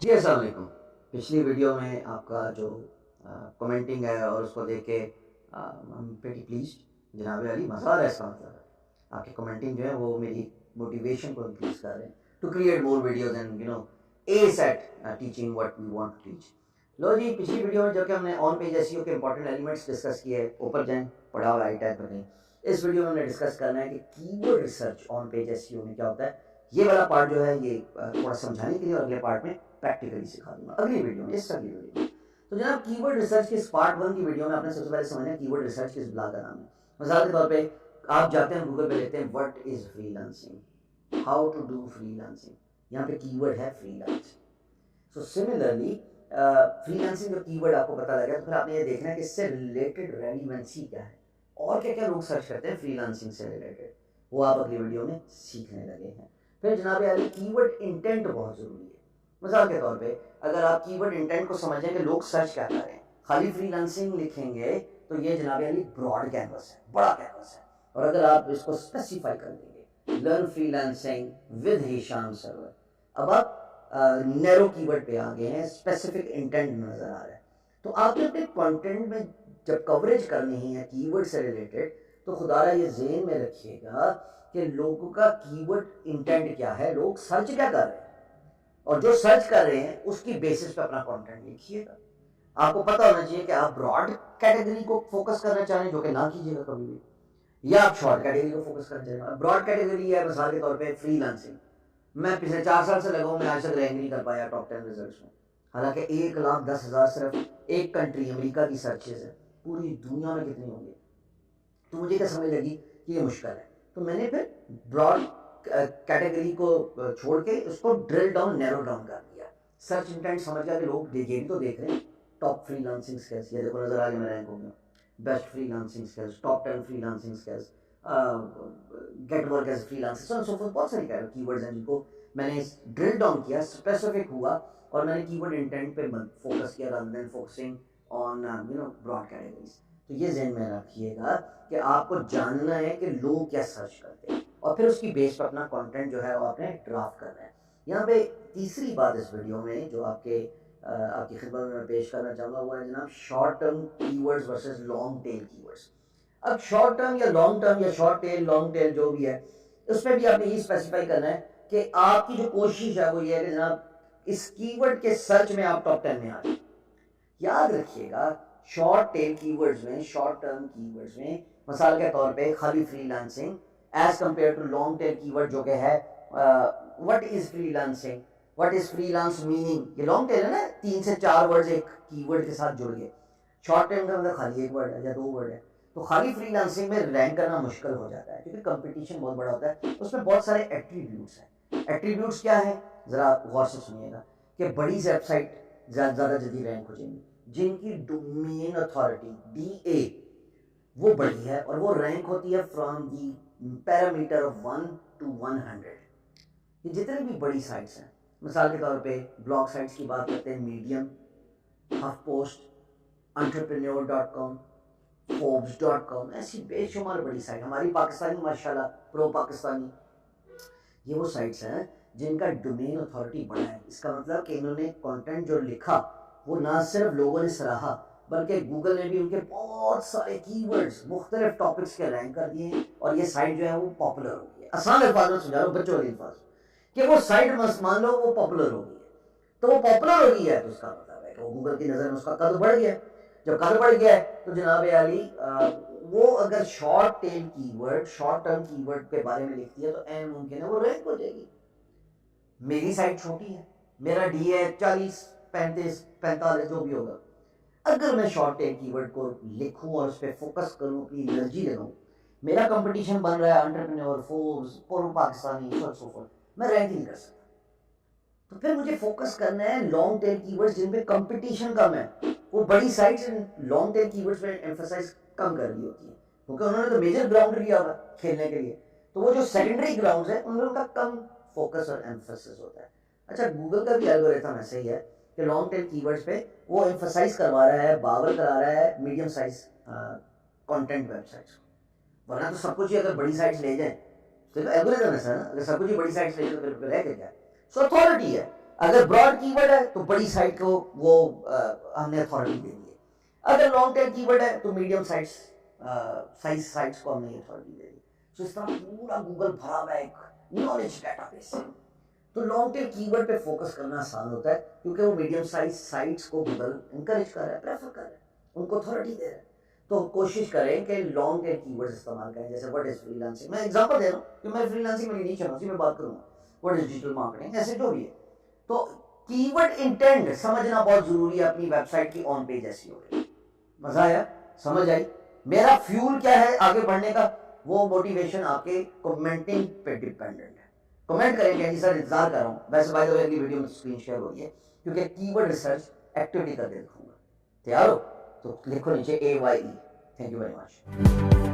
جی السلام علیکم. پچھلی ویڈیو میں آپ کا جو کمنٹنگ ہے اور اس کو دیکھ کے ہم پیٹی پلیزڈ جناب علی مزہ آ رہا ہے. اس کا مطلب آپ کی کمنٹنگ جو ہے وہ میری موٹیویشن کو انکریز کر رہے ہیں to create more videos and is at teaching what we want to teach. لو جی, پچھلی ویڈیو میں جو کہ ہم نے آن پیج ایس ای او کے امپورٹنٹ ایلیمنٹس ڈسکس کیے, اوپر جائیں پڑھا ہوا آئی ٹیگ پہ کہیں. اس ویڈیو میں ہم نے ڈسکس کرنا ہے کہ keyword research on page S E O میں کیا ہوتا ہے. یہ والا پارٹ جو ہے یہ تھوڑا سمجھانے کے لیے, اور اگلے پارٹ میں پریکٹیکلی سکھا دوں گا اگلی ویڈیو میں, اس اگلی ویڈیو میں. تو جناب کی ورڈ ریسرچ کے اس پارٹ 1 کی ویڈیو میں آپ نے سب سے پہلے سمجھنا ہے کی ورڈ ریسرچ کس بلا کا نام ہے. مثال کے طور پہ آپ جاتے ہیں گوگل پہ لکھتے ہیں what is freelancing, how to do freelancing, یہاں پہ کی ورڈ ہے freelancing. So similarly freelancing جو کی ورڈ آپ کو پتا لگا تو پھر آپ نے یہ دیکھنا ہے کہ اس سے ریلیٹڈ ریلیونسی کیا ہے اور کیا کیا لوگ سرچ کرتے ہیں فری لانسنگ سے ریلیٹڈ, وہ آپ اگلی ویڈیو میں سیکھنے لگے ہیں. پھر جناب علی کی ورڈ انٹینٹ بہت ضروری ہے. مثال کے طور پہ اگر آپ کی ورڈ انٹینٹ کو سمجھیں کہ لوگ سرچ کیا کر رہے ہیں, خالی فری لانسنگ لکھیں گے تو یہ جناب علی براڈ کینوس ہے, بڑا کینوس ہے. اور اگر آپ اس کو اسپیسیفائی کر دیں گے learn free lancing with Hisham سرور, اب آپ نیرو کی ورڈ پہ آ گئے ہیں, اسپیسیفک انٹینٹ نظر آ رہا ہے. تو آپ نے اپنے کانٹینٹ میں جب کوریج کرنی ہے کی ورڈ سے ریلیٹڈ تو خدا را یہ ذہن میں رکھیے گا کہ لوگوں کا کی ورڈ انٹینٹ کیا ہے, لوگ سرچ کیا کر رہے ہیں, اور جو سرچ کر رہے ہیں اس کی بیسس پہ اپنا کانٹینٹ لکھیے گا. آپ کو پتا ہونا چاہیے کہ آپ براڈ کیٹیگری کو فوکس کرنا چاہیں, جو کہ نہ کیجیے گا کبھی بھی, یا آپ شارٹ کیٹیگری کو فوکس کرنا چاہیں. براڈ کیٹیگری ہے مثال کے طور پہ فری لانسنگ, میں پچھلے 4 سال سے لگا ہوں, میں آج تک رینک نہیں کر پایا ٹاپ 10 ریزلٹس میں, حالانکہ 1,10,000 صرف ایک کنٹری امریکہ کی سرچز ہے, پوری دنیا میں کتنی ہوں گی. تو مجھے کیا سمجھ لگی کہ یہ مشکل ہے, تو میں نے پھر براڈ کیٹیگری کو چھوڑ کے اس کو ڈرل ڈاؤن نیرو ڈاؤن کر دیا. سرچ انٹینٹ سمجھ گیا کہ لوگ یہ بھی تو دیکھ رہے ہیں ٹاپ فری لانسنگ اسکلز, یہ دیکھو نظر آ گیا میں رینک ہو گیا, best freelancing skills, top 10 freelancing skills, get work as freelancing, so بہت ساری کی ورڈز ہیں جن کو میں نے ڈرل ڈاؤن کیا, اسپیسیفک ہوا, اور میں نے کی ورڈ انٹینٹ پہ فوکس کیا rather than focusing on broad categories. تو یہ ذہن میں رکھیے گا کہ آپ کو جاننا ہے کہ لوگ کیا سرچ کرتے ہیں, اور پھر اس کی بیس پر اپنا کانٹینٹ جو ہے وہ آپ نے ڈرافٹ کرنا ہے. یہاں پہ تیسری بات اس ویڈیو میں جو آپ کی خدمت میں پیش کرنا چاہوں گا وہ ہے جناب شارٹ ٹرم کی ورڈز ورسز لانگ ٹیل کی ورڈز. اب شارٹ ٹرم یا لانگ ٹرم یا شارٹ ٹیل لانگ ٹیل جو بھی ہے, اس میں بھی آپ نے یہ اسپیسیفائی کرنا ہے کہ آپ کی جو کوشش ہے وہ یہ ہے کہ جناب اس کی ورڈ کے سرچ میں آپ ٹاپ 10 میں آ جائیں. یاد رکھیے گا شارٹ ٹیل کی ورڈز میں, شارٹ ٹرم کی ورڈز میں, مثال کے طور پہ خالی freelancing as compare to long tail keyword جو کہ ہے what is freelancing, what is freelance meaning, یہ لانگ ٹیل ہے نا, 3 سے 4 ورڈز ایک کی ورڈ کے ساتھ جڑ گئے. شارٹ ٹیل کا مطلب خالی ایک ورڈ ہے یا 2 ورڈ ہے, تو خالی فری لانسنگ میں رینک کرنا مشکل ہو جاتا ہے کیونکہ کمپٹیشن بہت بڑا ہوتا ہے, اس میں بہت سارے ایٹریبیوٹس ہیں. ایٹریبیوٹس کیا ہے ذرا غور سے سنیے گا, کہ بڑی ویب سائٹ زیادہ جلدی رینک ہو جائیں گی جن کی ڈومین اتھارٹی DA وہ بڑی ہے, اور وہ رینک ہوتی ہے from the parameter of 1 to 100. یہ جتنے بھی بڑی سائٹس ہیں, مثال کے طور پہ بلاگ سائٹس کی بات کرتے ہیں, میڈیم, ہف پوسٹ, entrepreneur.com, forbes.com, ایسی بے شمار بڑی سائٹ, ہماری پاکستانی ماشاءاللہ پرو پاکستانی, یہ وہ سائٹس ہیں جن کا ڈومین اتھارٹی بڑا ہے. اس کا مطلب کہ انہوں نے کانٹینٹ جو لکھا وہ نہ صرف لوگوں نے سراہا بلکہ گوگل نے بھی ان کے بہت سارے کی ورڈز مختلف ٹاپکس کے رینک کر دیے, اور یہ سائٹ جو ہے وہ پاپولر ہو گئی ہے. آسان الفاظ میں سمجھا رہا ہوں, بچوں والے الفاظ, کہ وہ سائٹ مان لو وہ پاپولر ہو گئی ہے. تو وہ پاپولر ہو گئی ہے تو اس کا مطلب ہے کہ وہ گوگل کی نظر میں اس کا قدر بڑھ گیا. جب قدر بڑھ گیا ہے تو جناب علی وہ اگر شارٹ ٹیل کی ورڈ, شارٹ ٹرم کی ورڈ کے بارے میں لکھتی ہے تو این ممکن ہے وہ رینک ہو جائے گی. میری سائٹ چھوٹی ہے, میرا ڈی ہے 40 35 45 جو بھی ہوگا, اگر میں شارٹ ٹیل کی ورڈ کو لکھوں اور اس پہ فوکس کروں, اپنی انرجی لگاؤں, میرا کمپٹیشن بن رہا ہے انٹرپرینور, فوربس, پرو پاکستانی, سو فور, میں رینک نہیں کر سکتا. تو پھر مجھے فوکس کرنا ہے لانگ ٹیل کی ورڈز جن پہ کمپٹیشن کم ہے. وہ بڑی سائٹس لانگ ٹیل کی ورڈز پہ ایمفسائز کم کر رہی ہوتی ہیں کیونکہ انہوں نے تو میجر گراؤنڈ لیا ہوا کھیلنے کے لیے, تو وہ جو سیکنڈری گراؤنڈز ہیں ان میں ان کا کم فوکس اور ایمفسس ہوتا ہے. اچھا, گوگل کا بھی الگوریتھم ایسا ہی ہے کہ لانگ ٹیل کی ورڈز پہ وہ ایمفسائز کروا رہا ہے, باور کرا رہا ہے medium size content web sites کو, ورنہ تو سب کچھ ہی اگر بڑی سائٹس لے جائیں تو الگوریتھم ایسا ہے نا, اگر سب کچھ ہی بڑی سائٹس لے جائیں تو پھر رہ کے کیا ہے. سو اتھارٹی ہے, اگر براڈ کی ورڈ ہے تو بڑی سائٹ کو وہ ہم نے اتھارٹی دے دی ہے. اگر لانگ ٹیل کی ورڈ ہے تو میڈیم سائز سائٹس کو ہم نے اتھارٹی دے دی. تو اس طرح پورا گوگل بھرا ہوا ہے ایک نالج ڈیٹا بیس سے. تو لانگ ٹیل کی ورڈ پہ فوکس کرنا آسان ہوتا ہے کیونکہ وہ میڈیم سائز سائٹس کو گوگل انکریج کر رہا ہے, پریفر کر رہا ہے, ان کو اتھارٹی دے رہا ہے. تو کوشش کریں کہ لانگ ٹیل کی ورڈز استعمال کریں. جیسے وٹ از فری لانسنگ, میں ایگزامپل دے رہا ہوں کہ میں فری لانسنگ میں نہیں چاہتا, میں بات کروں گا وٹ از ڈیجیٹل مارکیٹنگ, ایسے جو بھی ہے. تو کی ورڈ انٹینٹ سمجھنا بہت ضروری ہے اپنی ویب سائٹ کی آن پیج ایسی ہو گئی. مزہ آیا, سمجھ آئی. میرا فیول کیا ہے آگے بڑھنے کا, وہ موٹیویشن آپ کے کمنٹنگ پہ ڈیپینڈنٹ ہے. کمنٹ کریں کہ سر انتظار کر رہا ہوں. ویسے بائی دا وے اگلی ویڈیو میں اسکرین شیئر ہو رہی ہے کیونکہ کی ورڈ ریسرچ ایکٹیویٹی کر کے دکھاؤں گا. تیار ہو تو لکھو نیچے AYE. Thank you very much.